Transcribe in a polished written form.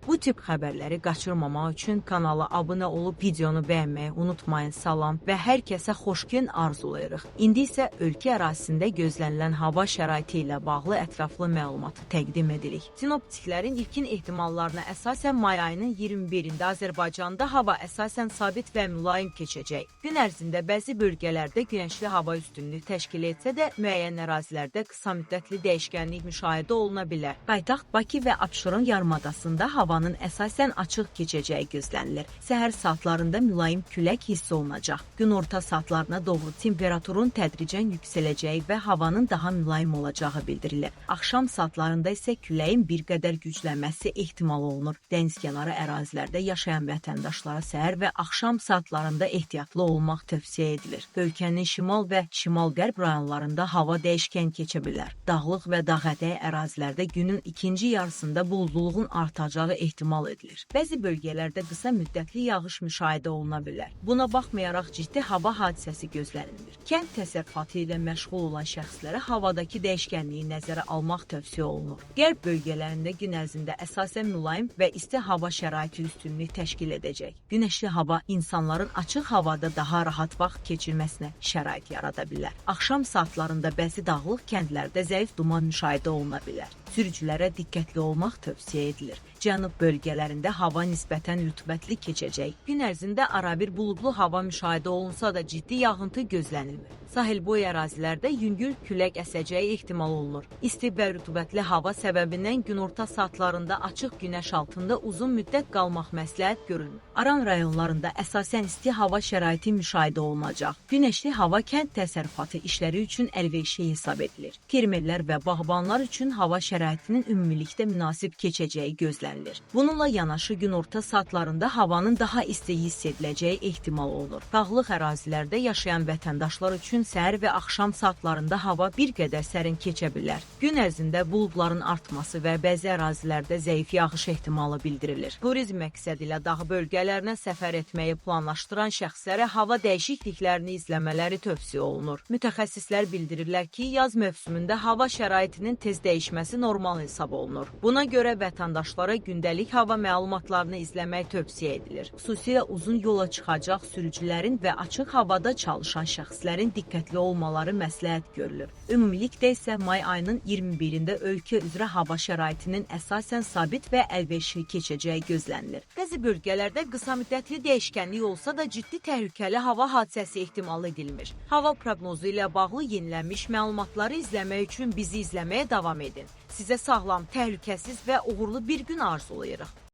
Bu tip xəbərləri qaçırmamaq üçün kanala abunə olub videonu bəyənməyi unutmayın. Salam və hər kəsə xoş gün arzulayırıq. İndi isə ölkə ərazisində gözlənilən hava şəraiti ilə bağlı ətraflı məlumatı təqdim edirik. Sinoptiklərin ilkin ehtimallarına əsasən may ayının 21-də Azərbaycanda hava əsasən sabit və mülayim keçəcək. Gün ərzində bəzi bölgələrdə günəşli hava üstünlüyü təşkil etsə də müəyyən ərazilərdə qısa müddətli dəyişkənlik müşahidə oluna bilər. Paytaxt Bakı və Abşeron yarımadasında havanın əsasən açıq keçəcəyi gözlənilir. Səhər saatlarında mülayim külək hiss olunacaq. Günorta saatlarına doğru temperaturun tədricən yüksələcəyi və havanın daha mülayim olacağı bildirilir. Axşam saatlarında isə küləyin bir qədər güclənməsi ehtimal olunur. Dənizkənarı ərazilərdə yaşayan vətəndaşlara səhər və axşam saatlarında ehtiyatlı olmaq tövsiyə edilir. Ölkənin şimal və şimal-qərb rayonlarında hava dəyişkən keçə bilər. Dağlıq və dağətəyi ərazilərdə günün ikinci yarısında buludluluğun artacağı ehtimal edilir. Bəzi bölgələrdə qısa müddətli yağış müşahidə oluna bilər. Buna baxmayaraq ciddi hava hadisəsi gözlənilmir. Kənd təsərrüfatı ilə məşğul olan şəxslərə havadakı dəyişkənliyi nəzərə almaq tövsiyə olunur. Qərb bölgələrində gün ərzində əsasən mülayim və isti hava şəraiti üstünlük təşkil edəcək. Günəşli hava insanların açıq havada daha rahat vaxt keçirməsinə şərait yarada bilər. Axşam saatlarında bəzi dağlıq kəndlərdə zəif duman müşahidə oluna bilər. Sürücülərə diqqətli olmaq tövsiyə edilir. Cənub bölgələrində hava nisbətən rütubətli keçəcək. Gün ərzində arabir buludlu hava müşahidə olunsa da ciddi yağıntı gözlənilmir. Sahilboyu ərazilərdə yüngül külək əsəcəyi ehtimal olunur. İsti və rütubətli hava səbəbindən günorta saatlarında açıq günəş altında uzun müddət qalmaq məsləhət görülmür. Aran rayonlarında əsasən isti hava şəraiti müşahidə olunacaq. Günəşli hava kənd təsərrüfatı işləri üçün əlverişli hesab edilir. Fermerlər və bağbanlar üçün hava şəraitinin ümumilikdə münasib keçəcəyi gözlənilir. Bununla yanaşı günorta saatlarında havanın daha isti hiss ediləcəyi ehtimal olunur. Dağlıq ərazilərdə yaşayan vətəndaşlar üçün səhər və axşam saatlarında hava bir qədər sərin keçə bilər. Gün ərzində buludların artması və bəzi ərazilərdə zəif yağış ehtimalı bildirilir. Turizm məqsədi ilə dağ bölgələrinə səfər etməyi planlaşdıran şəxslərə hava dəyişikliklərini izləmələri tövsiyə olunur. Mütəxəssislər bildirirlər ki, yaz mövsümündə hava şəraitinin tez dəyişməsi normal hesab olunur. Buna görə vətəndaşlara gündəlik hava məlumatlarını izləmək tövsiyə edilir. Xüsusilə uzun yola çıxacaq sürücülərin və açıq havada çalışan şəxslərin diqqətli olmaları məsləhət görülür. Ümumilikdə isə may ayının 21-də ölkə üzrə hava şəraitinin əsasən sabit və əlverişli keçəcəyi gözlənilir. Bəzi bölgələrdə qısa müddətli dəyişkənlik olsa da ciddi təhlükəli hava hadisəsi ehtimal edilmir. Hava proqnozu ilə bağlı yenilənmiş məlumatları izləmək üçün bizi izləməyə davam edin. Sizə sağlam, təhlükəsiz və uğurlu bir gün arzulayırıq.